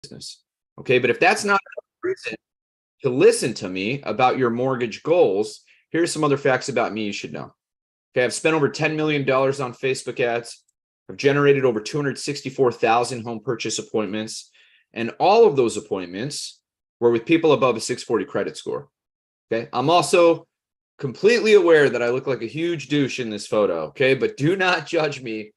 business. Okay, but if that's not a reason to listen to me about your mortgage goals, here's some other facts about me you should know. Okay, I've spent over $10 million on Facebook ads. I've generated over 264,000 home purchase appointments. And all of those appointments were with people above a 640 credit score. Okay, I'm also completely aware that I look like a huge douche in this photo. Okay, but do not judge me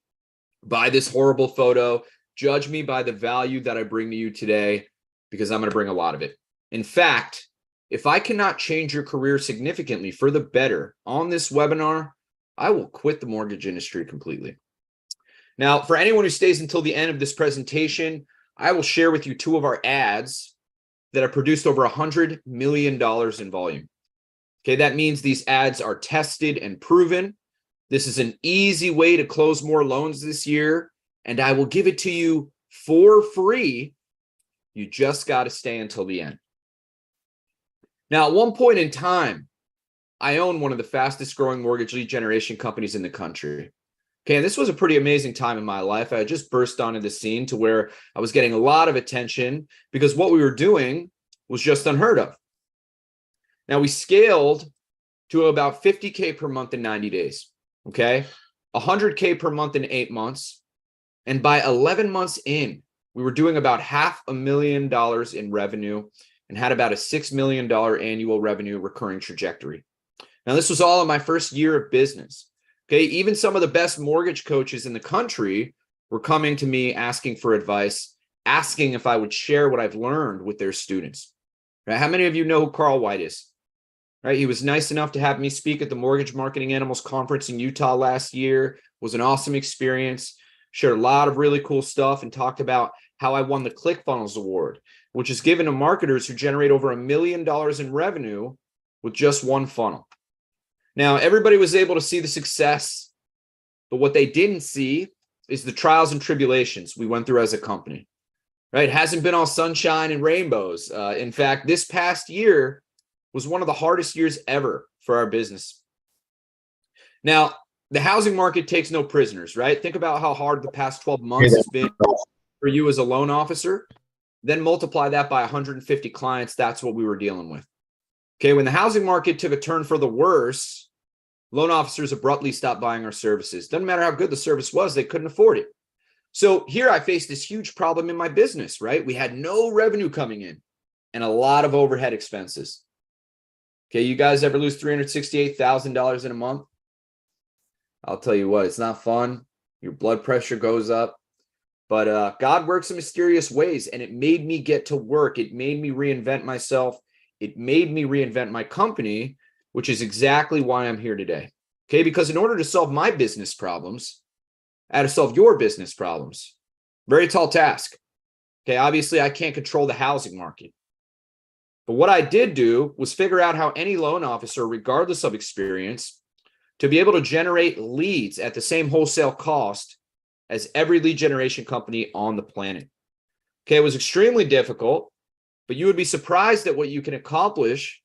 by this horrible photo. Judge me by the value that I bring to you today, because I'm going to bring a lot of it. In fact, if I cannot change your career significantly for the better on this webinar, I will quit the mortgage industry completely. Now, for anyone who stays until the end of this presentation, I will share with you two of our ads that have produced over $100 million in volume. Okay, that means these ads are tested and proven. This is an easy way to close more loans this year, and I will give it to you for free. You just got to stay until the end. Now, at one point in time, I owned one of the fastest growing mortgage lead generation companies in the country. Okay, and this was a pretty amazing time in my life. I had just burst onto the scene to where I was getting a lot of attention because what we were doing was just unheard of. Now, we scaled to about 50K per month in 90 days. Okay, 100K per month in 8 months. And by 11 months in, we were doing about $500,000 in revenue and had about a $6 million annual revenue recurring trajectory. Now, this was all in my first year of business. Okay, even some of the best mortgage coaches in the country were coming to me asking for advice, asking if I would share what I've learned with their students. Right? How many of you know who Carl White is? Right? He was nice enough to have me speak at the Mortgage Marketing Animals Conference in Utah last year. It was an awesome experience. Shared a lot of really cool stuff and talked about how I won the ClickFunnels Award, which is given to marketers who generate over $1 million in revenue with just one funnel. Now, everybody was able to see the success, but what they didn't see is the trials and tribulations we went through as a company, right? It hasn't been all sunshine and rainbows. In fact, this past year was one of the hardest years ever for our business. Now, the housing market takes no prisoners, right? Think about how hard the past 12 months has been for you as a loan officer. Then multiply that by 150 clients. That's what we were dealing with. Okay, when the housing market took a turn for the worse, loan officers abruptly stopped buying our services. Doesn't matter how good the service was, they couldn't afford it. So here I faced this huge problem in my business, right? We had no revenue coming in and a lot of overhead expenses. Okay, you guys ever lose $368,000 in a month? I'll tell you what, it's not fun. Your blood pressure goes up. But God works in mysterious ways, and it made me get to work. It made me reinvent myself. It made me reinvent my company, which is exactly why I'm here today. Okay, because in order to solve my business problems, I had to solve your business problems. Very tall task. Okay, obviously I can't control the housing market. But what I did do was figure out how any loan officer, regardless of experience, to be able to generate leads at the same wholesale cost as every lead generation company on the planet. Okay, it was extremely difficult, but you would be surprised at what you can accomplish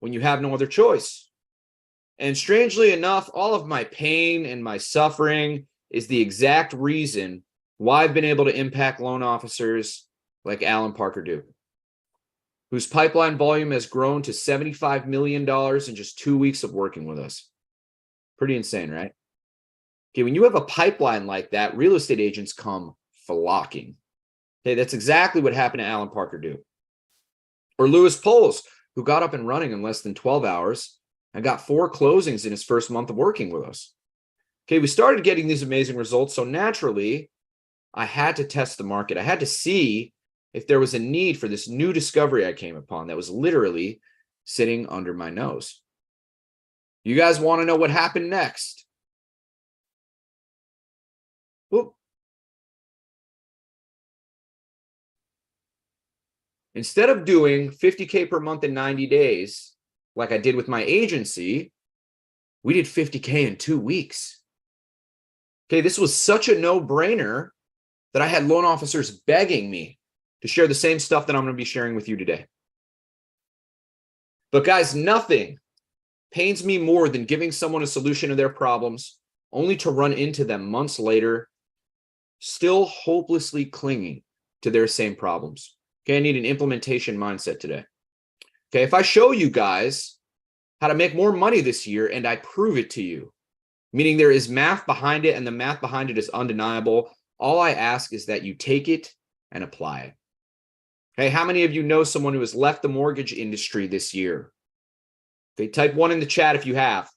when you have no other choice. And strangely enough, all of my pain and my suffering is the exact reason why I've been able to impact loan officers like Alan Parker Duke, whose pipeline volume has grown to $75 million in just 2 weeks of working with us. Pretty insane, right? Okay, when you have a pipeline like that, real estate agents come flocking. Okay, that's exactly what happened to Alan Parker Duke. Or Lewis Poles, who got up and running in less than 12 hours and got 4 closings in his first month of working with us. Okay, we started getting these amazing results, so naturally, I had to test the market. I had to see if there was a need for this new discovery I came upon that was literally sitting under my nose. You guys want to know what happened next? Well, instead of doing 50K per month in 90 days, like I did with my agency, we did 50K in 2 weeks. Okay, this was such a no-brainer that I had loan officers begging me to share the same stuff that I'm going to be sharing with you today. But guys, nothing pains me more than giving someone a solution to their problems only to run into them months later, still hopelessly clinging to their same problems. Okay, I need an implementation mindset today. Okay, if I show you guys how to make more money this year and I prove it to you, meaning there is math behind it and the math behind it is undeniable, all I ask is that you take it and apply it. Okay, how many of you know someone who has left the mortgage industry this year? Okay, type 1 in the chat if you have.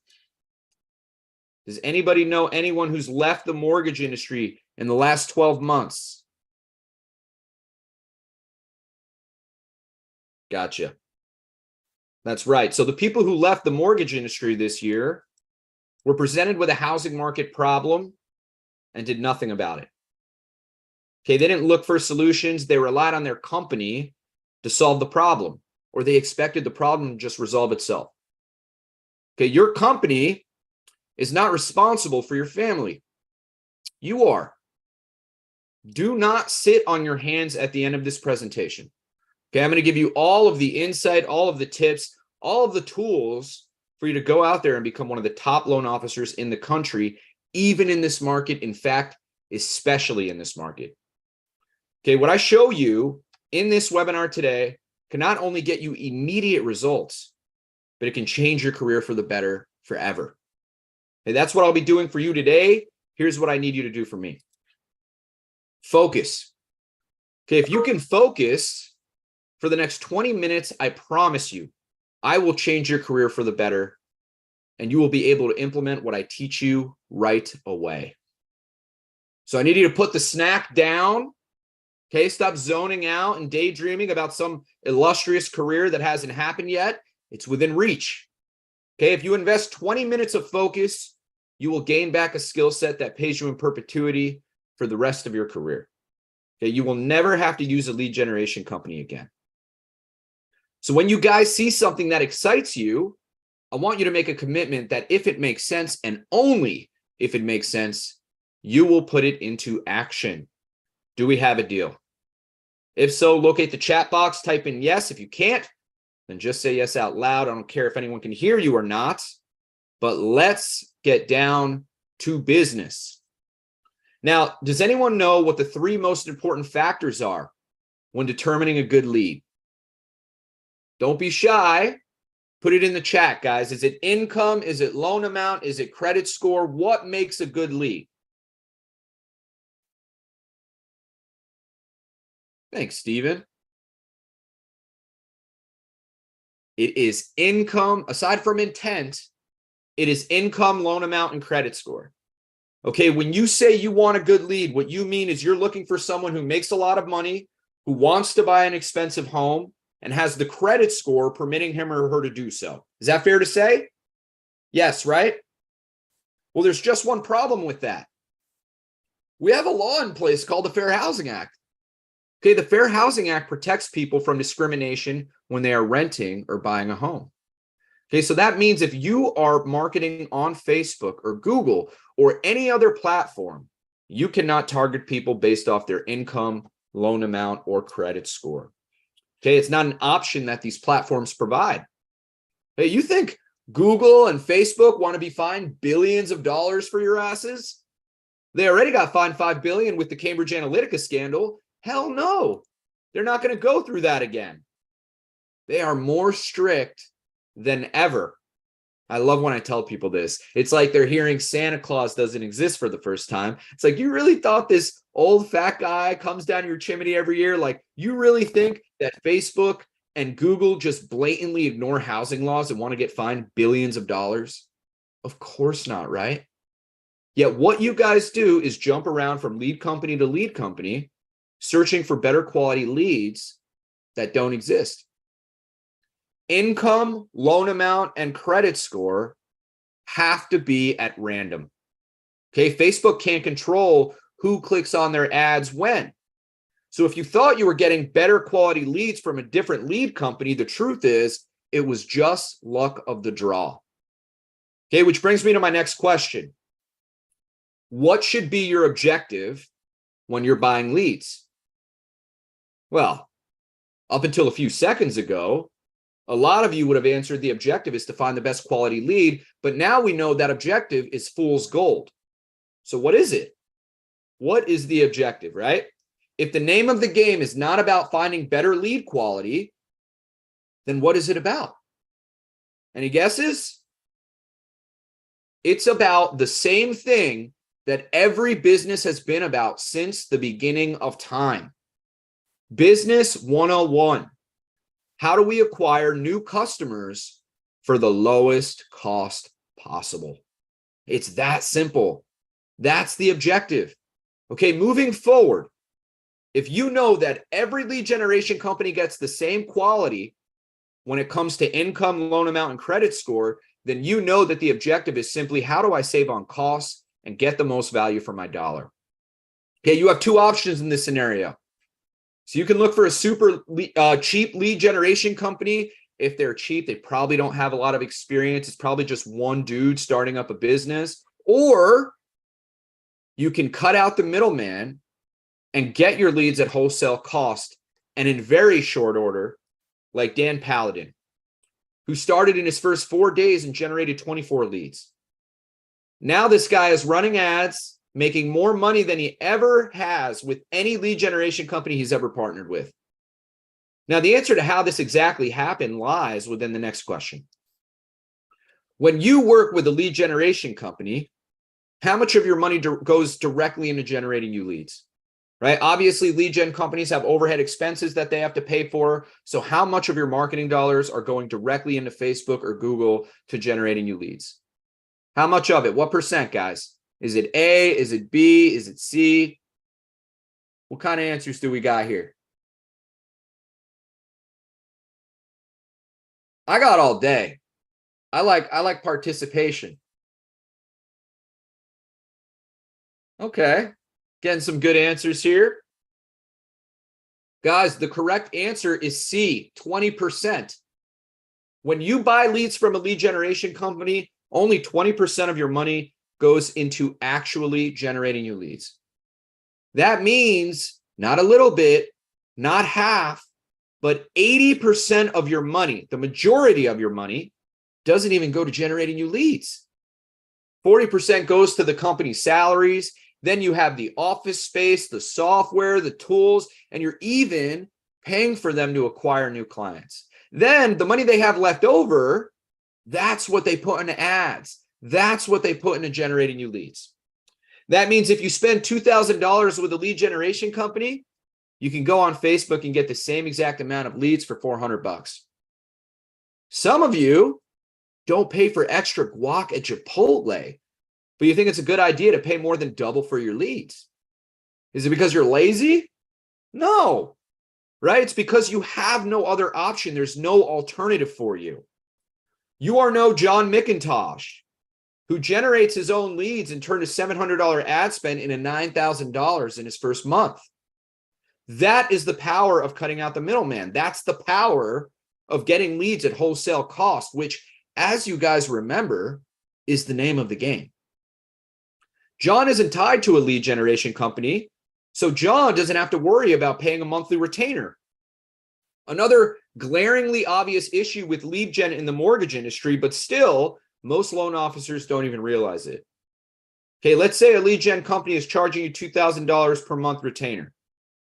Does anybody know anyone who's left the mortgage industry in the last 12 months? Gotcha. That's right. So the people who left the mortgage industry this year were presented with a housing market problem and did nothing about it. Okay, they didn't look for solutions. They relied on their company to solve the problem, or they expected the problem to just resolve itself. Okay, your company is not responsible for your family. You are. Do not sit on your hands at the end of this presentation. Okay, I'm going to give you all of the insight, all of the tips, all of the tools for you to go out there and become one of the top loan officers in the country, even in this market. In fact, especially in this market. Okay, what I show you in this webinar today can not only get you immediate results, but it can change your career for the better forever. Okay, that's what I'll be doing for you today. Here's what I need you to do for me. Focus. Okay, if you can focus for the next 20 minutes, I promise you, I will change your career for the better, and you will be able to implement what I teach you right away. So I need you to put the snack down. Okay, stop zoning out and daydreaming about some illustrious career that hasn't happened yet. It's within reach. Okay, if you invest 20 minutes of focus, you will gain back a skill set that pays you in perpetuity for the rest of your career. Okay, you will never have to use a lead generation company again. So when you guys see something that excites you, I want you to make a commitment that if it makes sense, and only if it makes sense, you will put it into action. Do we have a deal? If so, locate the chat box, type in yes. If you can't, then just say yes out loud. I don't care if anyone can hear you or not, but let's get down to business. Now, does anyone know what the 3 most important factors are when determining a good lead? Don't be shy. Put it in the chat, guys. Is it income? Is it loan amount? Is it credit score? What makes a good lead? Thanks, Steven. It is income. Aside from intent, it is income, loan amount, and credit score. Okay, when you say you want a good lead, what you mean is you're looking for someone who makes a lot of money, who wants to buy an expensive home, and has the credit score permitting him or her to do so. Is that fair to say? Yes, right? Well, there's just one problem with that. We have a law in place called the Fair Housing Act. Okay, the Fair Housing Act protects people from discrimination when they are renting or buying a home. Okay, so that means if you are marketing on Facebook or Google or any other platform, you cannot target people based off their income, loan amount, or credit score. Okay, it's not an option that these platforms provide. Hey, you think Google and Facebook want to be fined billions of dollars for your asses? They already got fined $5 billion with the Cambridge Analytica scandal. Hell no, they're not going to go through that again. They are more strict than ever. I love when I tell people this. It's like they're hearing Santa Claus doesn't exist for the first time. It's like, you really thought this old fat guy comes down your chimney every year? Like, you really think that Facebook and Google just blatantly ignore housing laws and want to get fined billions of dollars? Of course not, right? Yet what you guys do is jump around from lead company to lead company, searching for better quality leads that don't exist. Income, loan amount, and credit score have to be at random. Okay, Facebook can't control who clicks on their ads when. So if you thought you were getting better quality leads from a different lead company, the truth is it was just luck of the draw. Okay, which brings me to my next question. What should be your objective when you're buying leads? Well, up until a few seconds ago, a lot of you would have answered the objective is to find the best quality lead, but now we know that objective is fool's gold. So what is it? What is the objective, right? If the name of the game is not about finding better lead quality, then what is it about? Any guesses? It's about the same thing that every business has been about since the beginning of time. Business 101. How do we acquire new customers for the lowest cost possible? It's that simple. That's the objective. Okay, moving forward, if you know that every lead generation company gets the same quality when it comes to income, loan amount, and credit score, then you know that the objective is simply how do I save on costs and get the most value for my dollar? Okay, you have two options in this scenario. So you can look for a super cheap lead generation company. If they're cheap, they probably don't have a lot of experience. It's probably just one dude starting up a business. Or you can cut out the middleman and get your leads at wholesale cost and in very short order, like Dan Paladin, who started in his first 4 days and generated 24 leads. Now this guy is running ads, making more money than he ever has with any lead generation company he's ever partnered with. Now, the answer to how this exactly happened lies within the next question. When you work with a lead generation company, how much of your money goes directly into generating you leads? Right? Obviously, lead gen companies have overhead expenses that they have to pay for. So how much of your marketing dollars are going directly into Facebook or Google to generating you leads? How much of it? What percent, guys? Is it A? Is it B? Is it C? What kind of answers do we got here? I got all day. I like participation. Okay. Getting some good answers here. Guys, the correct answer is C, 20%. When you buy leads from a lead generation company, only 20% of your money goes into actually generating you leads. That means not a little bit, not half, but 80% of your money, the majority of your money, doesn't even go to generating you leads. 40% goes to the company's salaries. Then you have the office space, the software, the tools, and you're even paying for them to acquire new clients. Then the money they have left over, that's what they put into ads. That's what they put into generating new leads. That means if you spend $2,000 with a lead generation company, you can go on Facebook and get the same exact amount of leads for $400. Some of you don't pay for extra guac at Chipotle, but you think it's a good idea to pay more than double for your leads. Is it because you're lazy? No, right? It's because you have no other option. There's no alternative for you. You are no John McIntosh, who generates his own leads and turned a $700 ad spend into $9,000 in his first month. That is the power of cutting out the middleman. That's the power of getting leads at wholesale cost, which, as you guys remember, is the name of the game. John isn't tied to a lead generation company, so John doesn't have to worry about paying a monthly retainer. Another glaringly obvious issue with lead gen in the mortgage industry, but still, most loan officers don't even realize it. Okay, let's say a lead gen company is charging you $2,000 per month retainer.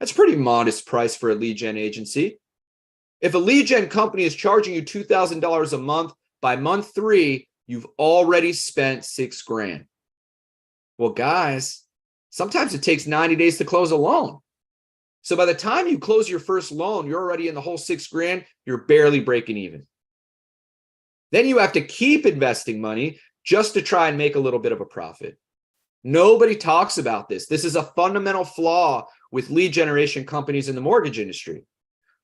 That's a pretty modest price for a lead gen agency. If a lead gen company is charging you $2,000 a month, by month 3, you've already spent $6,000. Well, guys, sometimes it takes 90 days to close a loan. So by the time you close your first loan, you're already in the whole $6,000. You're barely breaking even. Then you have to keep investing money just to try and make a little bit of a profit. Nobody talks about this. This is a fundamental flaw with lead generation companies in the mortgage industry.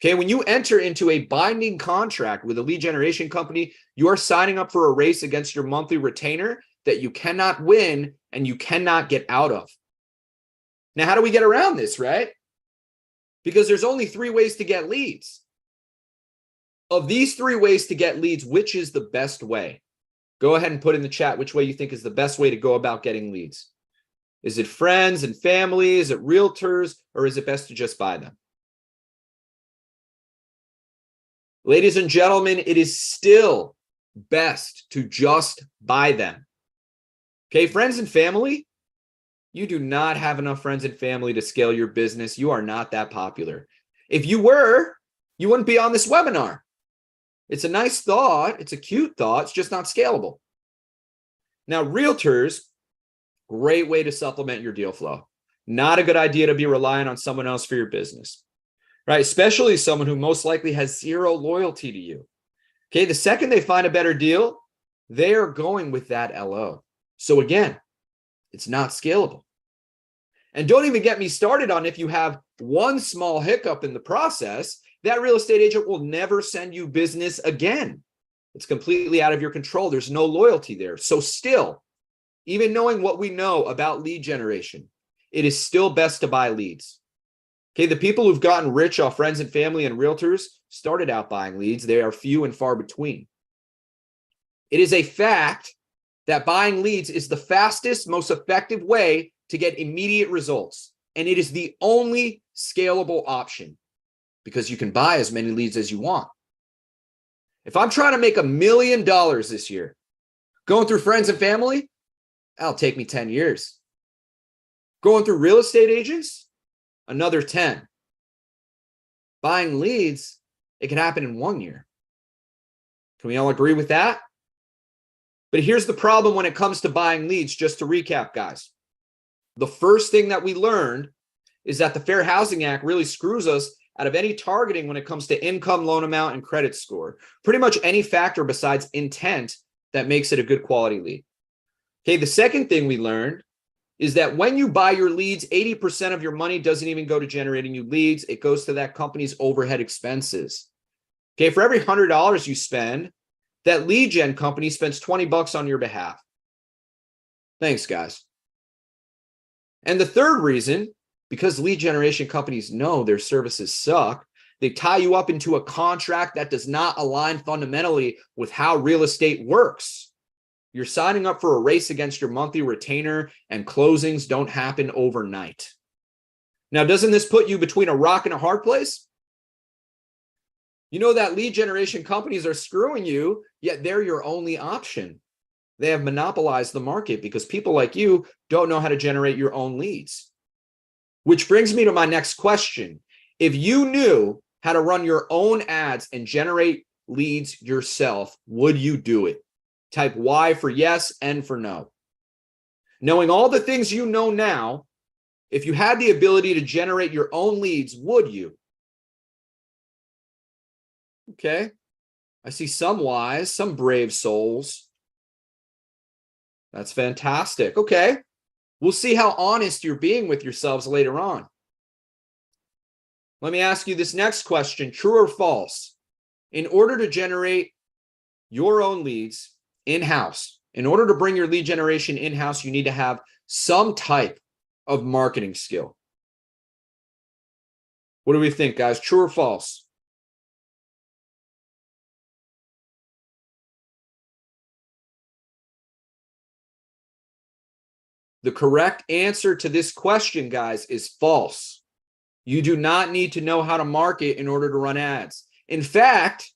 Okay, when you enter into a binding contract with a lead generation company, you are signing up for a race against your monthly retainer that you cannot win and you cannot get out of. Now, how do we get around this, right? Because there's only 3 ways to get leads. Of these 3 ways to get leads, which is the best way? Go ahead and put in the chat which way you think is the best way to go about getting leads. Is it friends and family? Is it realtors? Or is it best to just buy them? Ladies and gentlemen, it is still best to just buy them. Okay, friends and family, You do not have enough friends and family to scale your business. You are not that popular. If you were, you wouldn't be on this webinar. It's a nice thought. It's a cute thought. It's just not scalable. Now, realtors, great way to supplement your deal flow. Not a good idea to be relying on someone else for your business, right? Especially someone who most likely has zero loyalty to you. Okay, the second they find a better deal, they are going with that LO. So again, it's not scalable. And don't even get me started on if you have one small hiccup in the process, that real estate agent will never send you business again. It's completely out of your control. There's no loyalty there. So still, even knowing what we know about lead generation, it is still best to buy leads. Okay, the people who've gotten rich off friends and family and realtors started out buying leads. They are few and far between. It is a fact that buying leads is the fastest, most effective way to get immediate results. And it is the only scalable option because you can buy as many leads as you want. If I'm trying to make $1 million this year, going through friends and family, that'll take me 10 years. Going through real estate agents, another 10. Buying leads, it can happen in 1 year. Can we all agree with that? But here's the problem when it comes to buying leads, just to recap, guys. The first thing that we learned is that the Fair Housing Act really screws us out of any targeting when it comes to income, loan amount, and credit score. Pretty much any factor besides intent that makes it a good quality lead. Okay, the second thing we learned is that when you buy your leads, 80% of your money doesn't even go to generating new leads. It goes to that company's overhead expenses. Okay, for every $100 you spend, that lead gen company spends $20 on your behalf. Thanks, guys. And the third reason, because lead generation companies know their services suck, they tie you up into a contract that does not align fundamentally with how real estate works. You're signing up for a race against your monthly retainer, and closings don't happen overnight. Now, doesn't this put you between a rock and a hard place? You know that lead generation companies are screwing you, yet they're your only option. They have monopolized the market because people like you don't know how to generate your own leads. Which brings me to my next question. If you knew how to run your own ads and generate leads yourself, would you do it? Type Y for yes, N for no. Knowing all the things you know now, if you had the ability to generate your own leads, would you? Okay. I see some wise, some brave souls. That's fantastic. Okay. We'll see how honest you're being with yourselves later on. Let me ask you this next question, true or false? In order to generate your own leads in-house, in order to bring your lead generation in-house, you need to have some type of marketing skill. What do we think, guys? True or false? The correct answer to this question, guys, is false. You do not need to know how to market in order to run ads. In fact,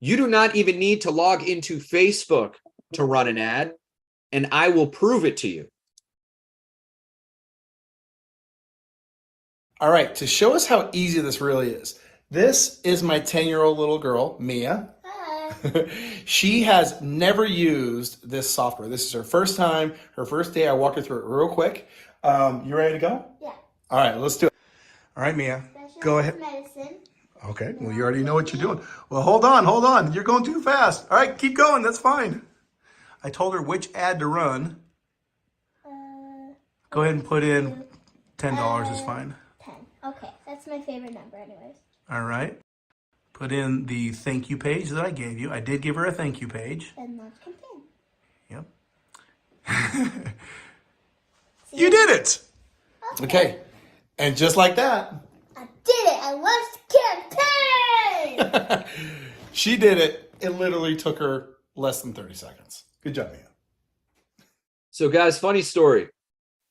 you do not even need to log into Facebook to run an ad, and I will prove it to you. All right, to show us how easy this really is, this is my 10-year-old little girl, Mia. Hi. She has never used this software. This is her first time, her first day. I walk her through it real quick. You ready to go? Yeah. All right, let's do it. All right, Mia, go ahead. Medicine. Okay, well, you already know what you're doing. Well, hold on. You're going too fast. All right, keep going. That's fine. I told her which ad to run. Go ahead and put in $10 is fine. 10. Okay, that's my favorite number anyways. All right. Put in the thank you page that I gave you. I did give her a thank you page. And launch campaign. Yep. You did it! Okay. And just like that. I did it! I launched campaign! She did it. It literally took her less than 30 seconds. Good job, Mia. So guys, funny story.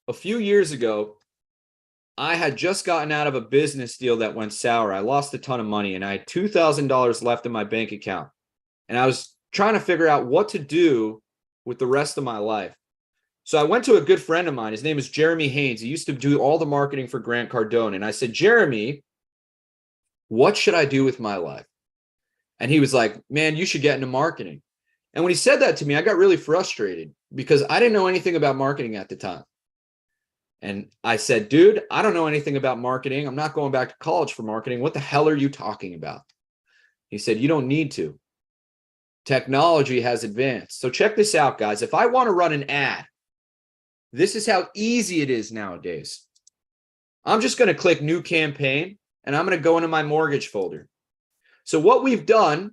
A few years ago, I had just gotten out of a business deal that went sour. I lost a ton of money and I had $2,000 left in my bank account. And I was trying to figure out what to do with the rest of my life. So I went to a good friend of mine. His name is Jeremy Haynes. He used to do all the marketing for Grant Cardone. And I said, Jeremy, what should I do with my life? And he was like, man, you should get into marketing. And when he said that to me, I got really frustrated because I didn't know anything about marketing at the time. And I said, dude, I don't know anything about marketing. I'm not going back to college for marketing. What the hell are you talking about? He said, you don't need to. Technology has advanced. So check this out, guys. If I want to run an ad, this is how easy it is nowadays. I'm just going to click new campaign and I'm going to go into my mortgage folder. So what we've done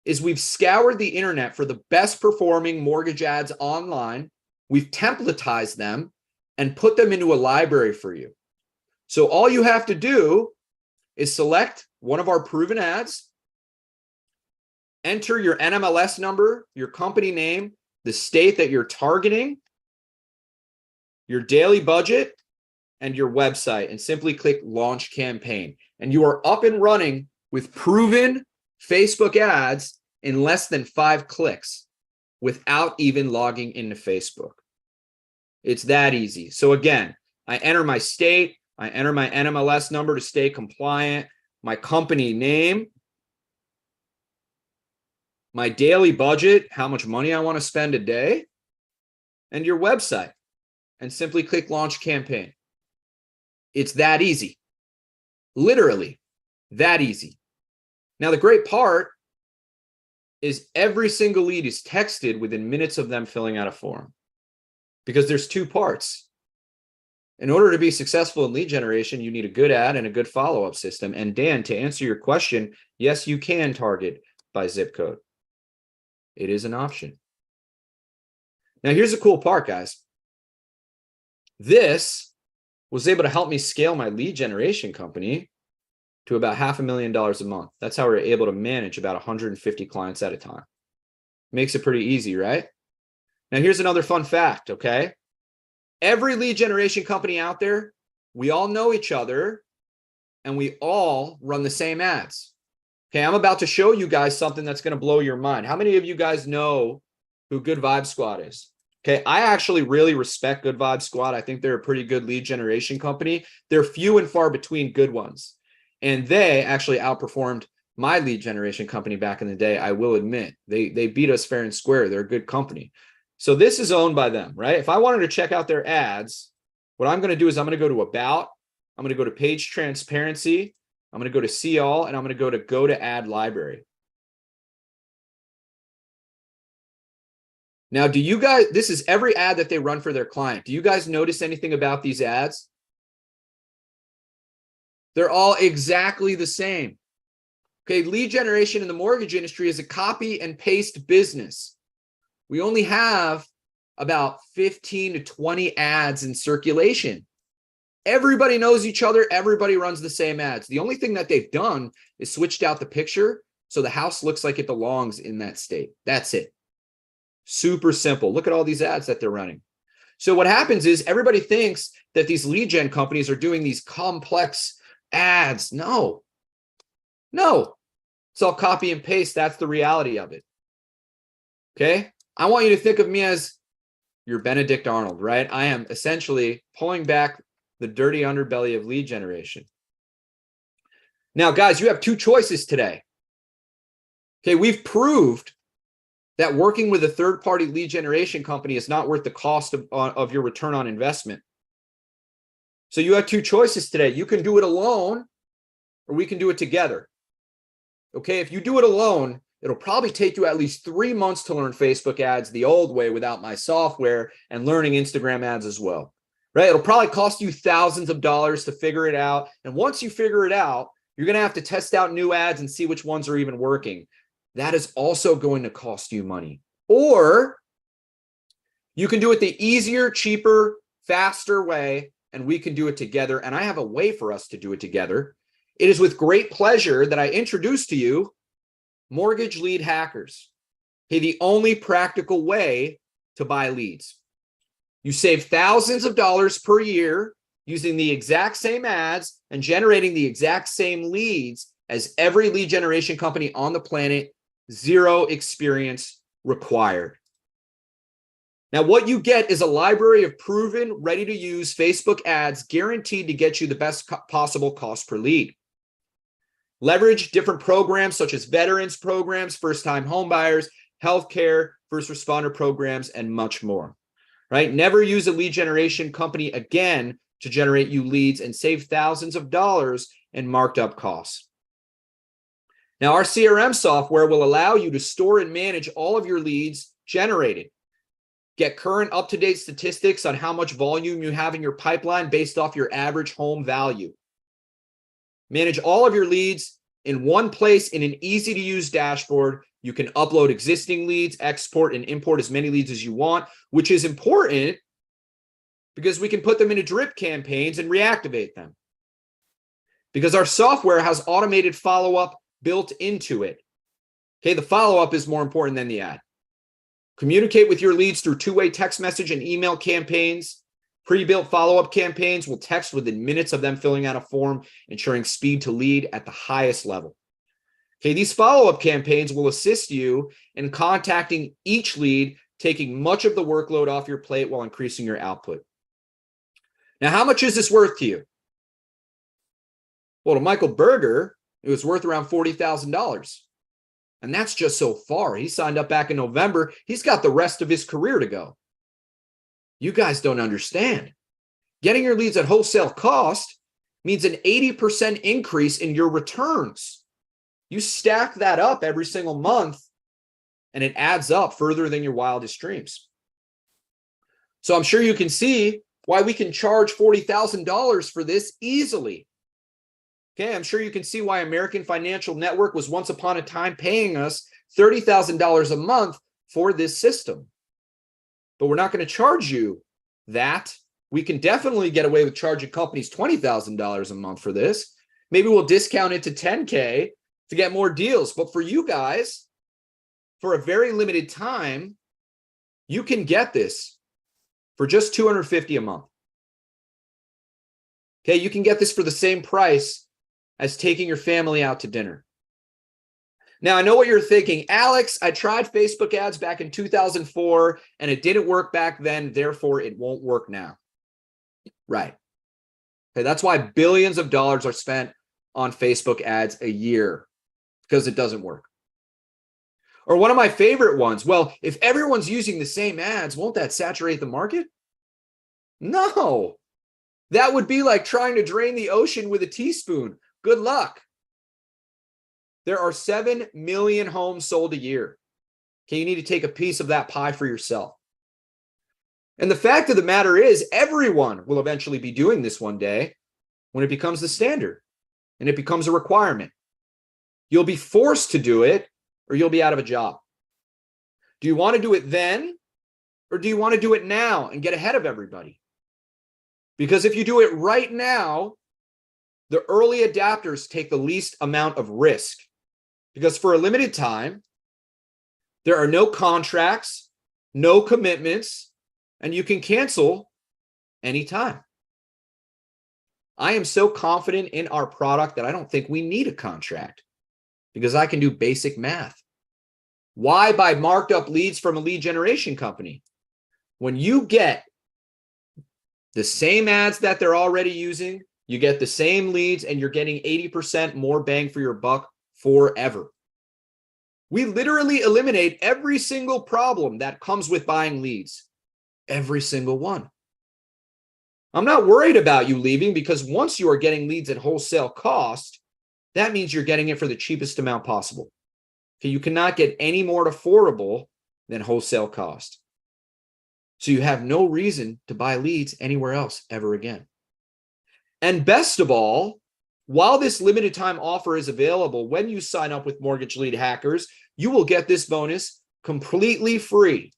is we've scoured the internet for the best performing mortgage ads online. We've templatized them and put them into a library for you. So all you have to do is select one of our proven ads, enter your NMLS number, your company name, the state that you're targeting, your daily budget, and your website, and simply click launch campaign. And you are up and running with proven Facebook ads in less than 5 clicks without even logging into Facebook. It's that easy. So again, I enter my state, I enter my NMLS number to stay compliant, my company name, my daily budget, how much money I want to spend a day, and your website, and simply click launch campaign. It's that easy. Literally that easy. Now, the great part is every single lead is texted within minutes of them filling out a form, because there's 2 parts. In order to be successful in lead generation, you need a good ad and a good follow-up system. And Dan, to answer your question, yes, you can target by zip code. It is an option. Now, here's the cool part, guys. This was able to help me scale my lead generation company to about $500,000 a month. That's how we're able to manage about 150 clients at a time. Makes it pretty easy, right? Now, here's another fun fact, okay? Every lead generation company out there, we all know each other and we all run the same ads. Okay, I'm about to show you guys something that's going to blow your mind. How many of you guys know who Good Vibe Squad is? Okay, I actually really respect Good Vibe Squad. I think they're a pretty good lead generation company. They're few and far between good ones. And they actually outperformed my lead generation company back in the day, I will admit. They beat us fair and square. They're a good company. So this is owned by them, right? If I wanted to check out their ads, what I'm going to do is I'm going to go to About, I'm going to go to Page Transparency, I'm going to go to See All, and I'm going to go to Ad Library. Now, do you guys, this is every ad that they run for their client. Do you guys notice anything about these ads? They're all exactly the same. Okay, lead generation in the mortgage industry is a copy and paste business. We only have about 15 to 20 ads in circulation. Everybody knows each other. Everybody runs the same ads. The only thing that they've done is switched out the picture so the house looks like it belongs in that state. That's it. Super simple. Look at all these ads that they're running. So what happens is everybody thinks that these lead gen companies are doing these complex ads. No. It's all copy and paste. That's the reality of it. Okay. I want you to think of me as your Benedict Arnold, right? I am essentially pulling back the dirty underbelly of lead generation. Now, guys, you have 2 choices today. Okay. We've proved that working with a third-party lead generation company is not worth the cost of your return on investment. So you have 2 choices today. You can do it alone, or we can do it together. Okay, if you do it alone, it'll probably take you at least 3 months to learn Facebook ads the old way without my software and learning Instagram ads as well, right? It'll probably cost you thousands of dollars to figure it out. And once you figure it out, you're going to have to test out new ads and see which ones are even working. That is also going to cost you money. Or you can do it the easier, cheaper, faster way, and we can do it together. And I have a way for us to do it together. It is with great pleasure that I introduce to you Mortgage Lead Hackers. Okay, the only practical way to buy leads. You save thousands of dollars per year using the exact same ads and generating the exact same leads as every lead generation company on the planet. 0 experience required. Now, what you get is a library of proven, ready-to-use Facebook ads guaranteed to get you the best possible cost per lead. Leverage different programs such as veterans programs, first-time homebuyers, healthcare, first responder programs, and much more. Right? Never use a lead generation company again to generate you leads and save thousands of dollars in marked up costs. Now, our CRM software will allow you to store and manage all of your leads generated. Get current up-to-date statistics on how much volume you have in your pipeline based off your average home value. Manage all of your leads in one place in an easy-to-use dashboard. You can upload existing leads, export and import as many leads as you want, which is important because we can put them into drip campaigns and reactivate them. Because our software has automated follow-up built into it. Okay, the follow-up is more important than the ad. Communicate with your leads through two-way text message and email campaigns. Pre-built follow-up campaigns will text within minutes of them filling out a form, ensuring speed to lead at the highest level. Okay, these follow-up campaigns will assist you in contacting each lead, taking much of the workload off your plate while increasing your output. Now, how much is this worth to you? Well, to Michael Berger, it was worth around $40,000. And that's just so far. He signed up back in November. He's got the rest of his career to go. You guys don't understand. Getting your leads at wholesale cost means an 80% increase in your returns. You stack that up every single month, and it adds up further than your wildest dreams. So I'm sure you can see why we can charge $40,000 for this easily. Okay, I'm sure you can see why American Financial Network was once upon a time paying us $30,000 a month for this system. But we're not going to charge you that. We can definitely get away with charging companies $20,000 a month for this. Maybe we'll discount it to $10K to get more deals. But for you guys, for a very limited time, you can get this for just $250 a month. Okay, you can get this for the same price as taking your family out to dinner. Now, I know what you're thinking. Alex, I tried Facebook ads back in 2004 and it didn't work back then, therefore it won't work now. Right. Okay, that's why billions of dollars are spent on Facebook ads a year, because it doesn't work. Or one of my favorite ones, well, if everyone's using the same ads, won't that saturate the market? No. That would be like trying to drain the ocean with a teaspoon. Good luck. There are 7 million homes sold a year. Okay, you need to take a piece of that pie for yourself. And the fact of the matter is, everyone will eventually be doing this one day when it becomes the standard and it becomes a requirement. You'll be forced to do it or you'll be out of a job. Do you want to do it then, or do you want to do it now and get ahead of everybody? Because if you do it right now, the early adapters take the least amount of risk, because for a limited time, there are no contracts, no commitments, and you can cancel anytime. I am so confident in our product that I don't think we need a contract, because I can do basic math. Why buy marked up leads from a lead generation company? When you get the same ads that they're already using, you get the same leads, and you're getting 80% more bang for your buck forever. We literally eliminate every single problem that comes with buying leads. Every single one. I'm not worried about you leaving, because once you are getting leads at wholesale cost, that means you're getting it for the cheapest amount possible. Okay, you cannot get any more affordable than wholesale cost. So you have no reason to buy leads anywhere else ever again. And best of all, while this limited time offer is available, when you sign up with Mortgage Lead Hackers, you will get this bonus completely free.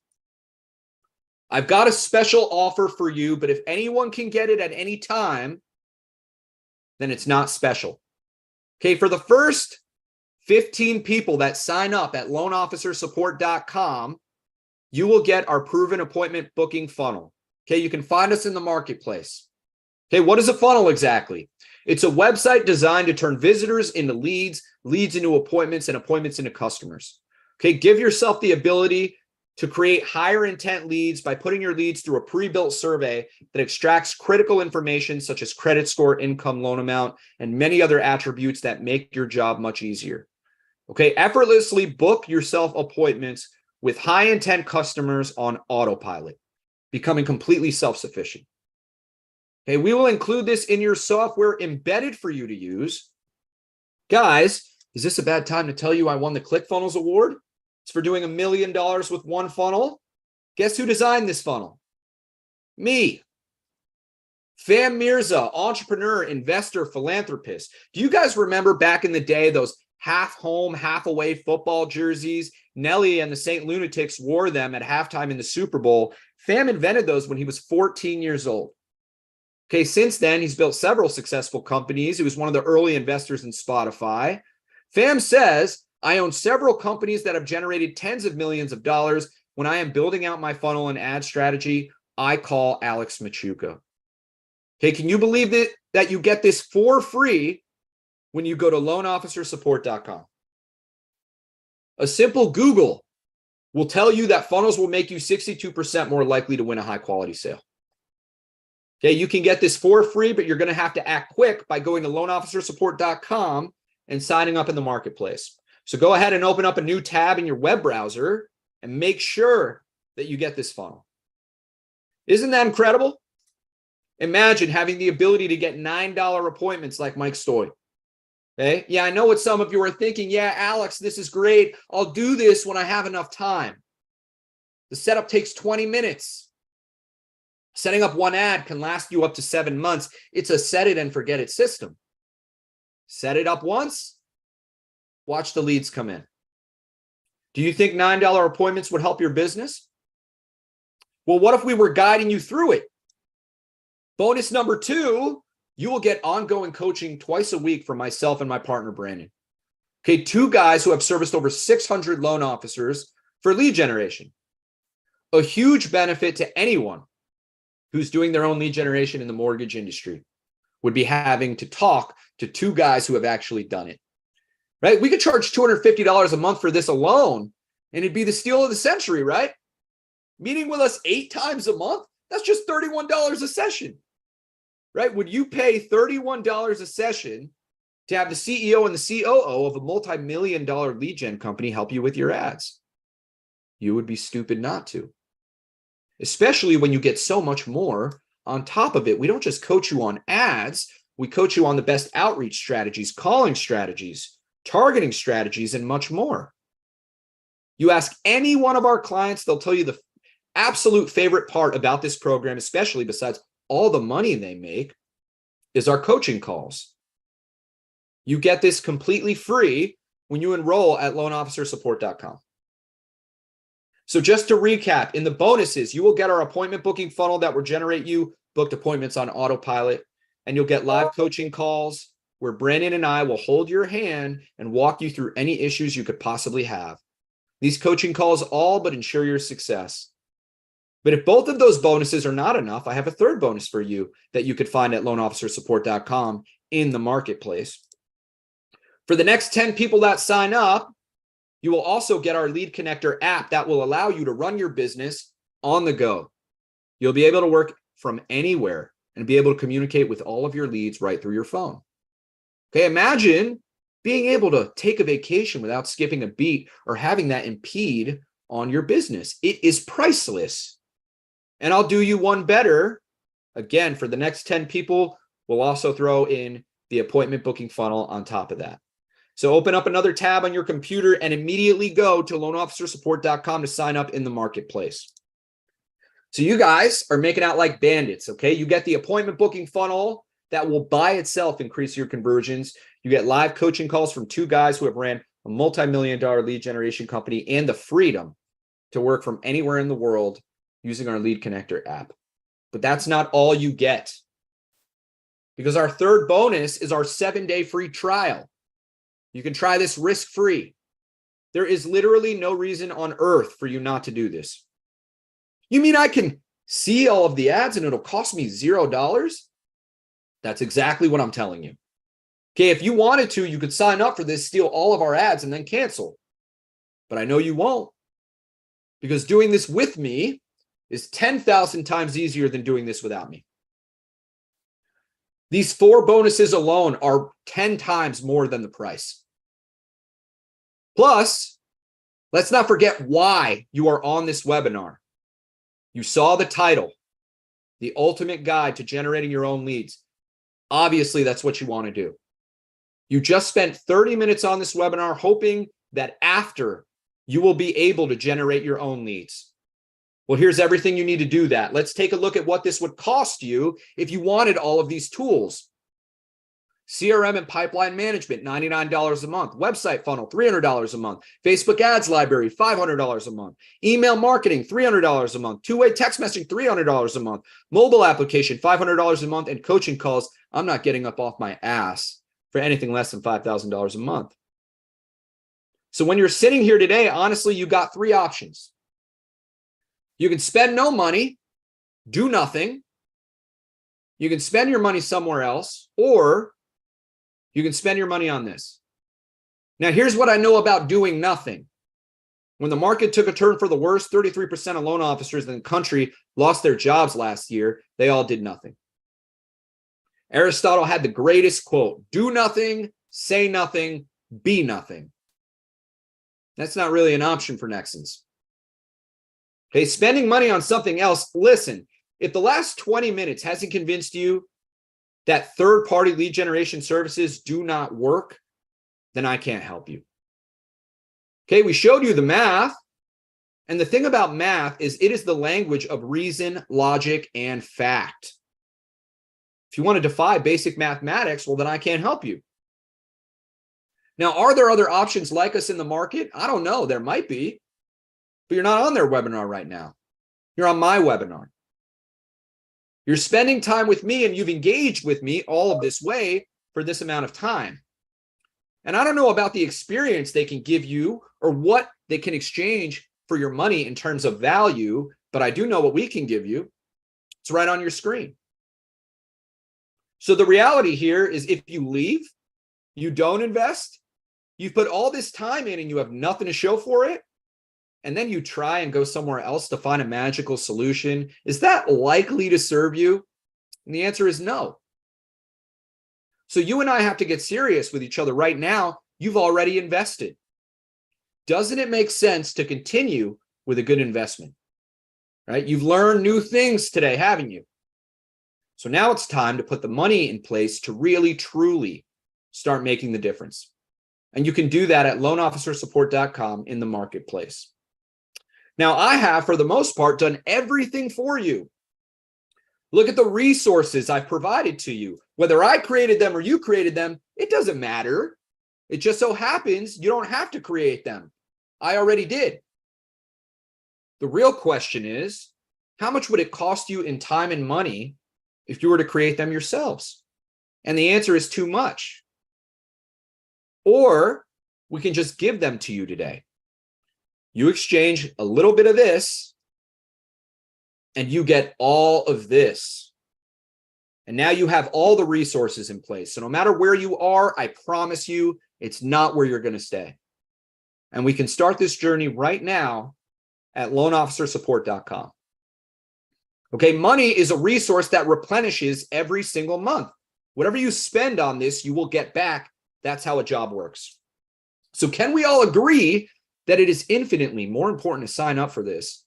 I've got a special offer for you, but if anyone can get it at any time, then it's not special. Okay, for the first 15 people that sign up at loanofficersupport.com, you will get our proven appointment booking funnel. Okay, you can find us in the marketplace. Okay, what is a funnel exactly? It's a website designed to turn visitors into leads, leads into appointments, and appointments into customers. Okay, give yourself the ability to create higher intent leads by putting your leads through a pre-built survey that extracts critical information such as credit score, income, loan amount, and many other attributes that make your job much easier. Okay, effortlessly book yourself appointments with high intent customers on autopilot, becoming completely self-sufficient. Okay, we will include this in your software embedded for you to use. Guys, is this a bad time to tell you I won the ClickFunnels Award? It's for doing $1 million with one funnel. Guess who designed this funnel? Me. Fam Mirza, entrepreneur, investor, philanthropist. Do you guys remember back in the day those half home, half away football jerseys? Nelly and the St. Lunatics wore them at halftime in the Super Bowl. Fam invented those when he was 14 years old. Okay, since then, he's built several successful companies. He was one of the early investors in Spotify. Fam says, I own several companies that have generated tens of millions of dollars. When I am building out my funnel and ad strategy, I call Alex Machuca. Okay, can you believe that you get this for free when you go to loanofficersupport.com? A simple Google will tell you that funnels will make you 62% more likely to win a high quality sale. Okay, you can get this for free, but you're going to have to act quick by going to loanofficersupport.com and signing up in the marketplace. So go ahead and open up a new tab in your web browser and make sure that you get this funnel. Isn't that incredible? Imagine having the ability to get $9 appointments like Mike Stoy. Okay. Yeah, I know what some of you are thinking. Yeah, Alex, this is great. I'll do this when I have enough time. The setup takes 20 minutes. Setting up one ad can last you up to 7 months. It's a set it and forget it system. Set it up once, watch the leads come in. Do you think $9 appointments would help your business? Well, what if we were guiding you through it? Bonus number 2, you will get ongoing coaching twice a week from myself and my partner, Brandon. Okay, 2 guys who have serviced over 600 loan officers for lead generation. A huge benefit to anyone who's doing their own lead generation in the mortgage industry would be having to talk to 2 guys who have actually done it. Right? We could charge $250 a month for this alone, and it'd be the steal of the century, right? Meeting with us 8 times a month, that's just $31 a session, right? Would you pay $31 a session to have the CEO and the COO of a multi-million-dollar lead gen company help you with your ads? You would be stupid not to, especially when you get so much more on top of it. We don't just coach you on ads, we coach you on the best outreach strategies, calling strategies, targeting strategies, and much more. You ask any one of our clients, they'll tell you the absolute favorite part about this program, especially besides all the money they make, is our coaching calls. You get this completely free when you enroll at loanofficersupport.com. So just to recap, in the bonuses, you will get our appointment booking funnel that will generate you booked appointments on autopilot, and you'll get live coaching calls where Brandon and I will hold your hand and walk you through any issues you could possibly have. These coaching calls all but ensure your success. But if both of those bonuses are not enough, I have a third bonus for you that you could find at loanofficersupport.com in the marketplace. For the next 10 people that sign up, you will also get our Lead Connector app that will allow you to run your business on the go. You'll be able to work from anywhere and be able to communicate with all of your leads right through your phone. Okay, imagine being able to take a vacation without skipping a beat or having that impede on your business. It is priceless. And I'll do you one better. Again, for the next 10 people, we'll also throw in the appointment booking funnel on top of that. So open up another tab on your computer and immediately go to loanofficersupport.com to sign up in the marketplace. So you guys are making out like bandits, okay? You get the appointment booking funnel that will by itself increase your conversions. You get live coaching calls from 2 guys who have ran a multi-million-dollar lead generation company and the freedom to work from anywhere in the world using our Lead Connector app. But that's not all you get, because our third bonus is our 7-day free trial. You can try this risk-free. There is literally no reason on earth for you not to do this. You mean I can see all of the ads and it'll cost me $0? That's exactly what I'm telling you. Okay, if you wanted to, you could sign up for this, steal all of our ads, and then cancel. But I know you won't, because doing this with me is 10,000 times easier than doing this without me. These 4 bonuses alone are 10 times more than the price. Plus, let's not forget why you are on this webinar. You saw the title, The Ultimate Guide to Generating Your Own Leads. Obviously, that's what you want to do. You just spent 30 minutes on this webinar hoping that after you will be able to generate your own leads. Well, here's everything you need to do that. Let's take a look at what this would cost you if you wanted all of these tools. CRM and pipeline management, $99 a month. Website funnel, $300 a month. Facebook ads library, $500 a month. Email marketing, $300 a month. Two-way text messaging, $300 a month. Mobile application, $500 a month. And coaching calls, I'm not getting up off my ass for anything less than $5,000 a month. So when you're sitting here today, honestly, you got 3 options. You can spend no money, do nothing. You can spend your money somewhere else, or you can spend your money on this. Now, here's what I know about doing nothing. When the market took a turn for the worse, 33% of loan officers in the country lost their jobs last year. They all did nothing. Aristotle had the greatest quote, do nothing, say nothing, be nothing. That's not really an option for Nexans. Okay, spending money on something else. Listen, if the last 20 minutes hasn't convinced you that third-party lead generation services do not work, then I can't help you. Okay, we showed you the math. And the thing about math is it is the language of reason, logic, and fact. If you want to defy basic mathematics, well, then I can't help you. Now, are there other options like us in the market? I don't know. There might be. But you're not on their webinar right now. You're on my webinar. You're spending time with me and you've engaged with me all of this way for this amount of time. And I don't know about the experience they can give you or what they can exchange for your money in terms of value, but I do know what we can give you. It's right on your screen. So the reality here is if you leave, you don't invest, you've put all this time in and you have nothing to show for it, and then you try and go somewhere else to find a magical solution, is that likely to serve you? And the answer is no. So you and I have to get serious with each other right now. You've already invested. Doesn't it make sense to continue with a good investment? Right? You've learned new things today, haven't you? So now it's time to put the money in place to really, truly start making the difference. And you can do that at loanofficersupport.com in the marketplace. Now, I have, for the most part, done everything for you. Look at the resources I've provided to you. Whether I created them or you created them, it doesn't matter. It just so happens you don't have to create them. I already did. The real question is, how much would it cost you in time and money if you were to create them yourselves? And the answer is too much. Or we can just give them to you today. You exchange a little bit of this, and you get all of this. And now you have all the resources in place. So no matter where you are, I promise you, it's not where you're going to stay. And we can start this journey right now at loanofficersupport.com. Okay, money is a resource that replenishes every single month. Whatever you spend on this, you will get back. That's how a job works. So can we all agree that it is infinitely more important to sign up for this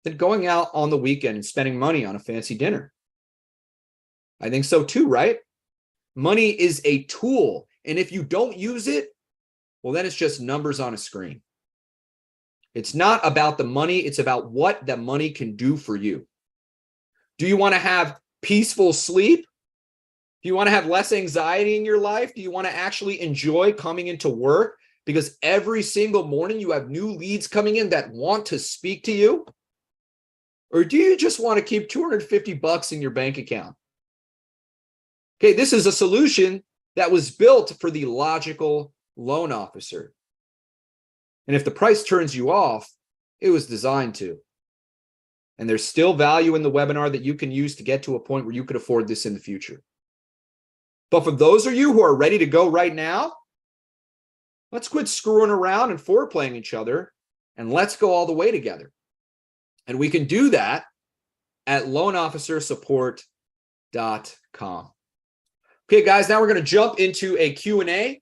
than going out on the weekend and spending money on a fancy dinner? I think so too, right? Money is a tool. And if you don't use it, well, then it's just numbers on a screen. It's not about the money. It's about what the money can do for you. Do you want to have peaceful sleep? Do you want to have less anxiety in your life? Do you want to actually enjoy coming into work because every single morning you have new leads coming in that want to speak to you? Or do you just want to keep $250 in your bank account? Okay, this is a solution that was built for the logical loan officer. And if the price turns you off, it was designed to. And there's still value in the webinar that you can use to get to a point where you could afford this in the future. But for those of you who are ready to go right now, let's quit screwing around and foreplaying each other, and let's go all the way together. And we can do that at loanofficersupport.com. Okay, guys, now we're going to jump into a Q&A.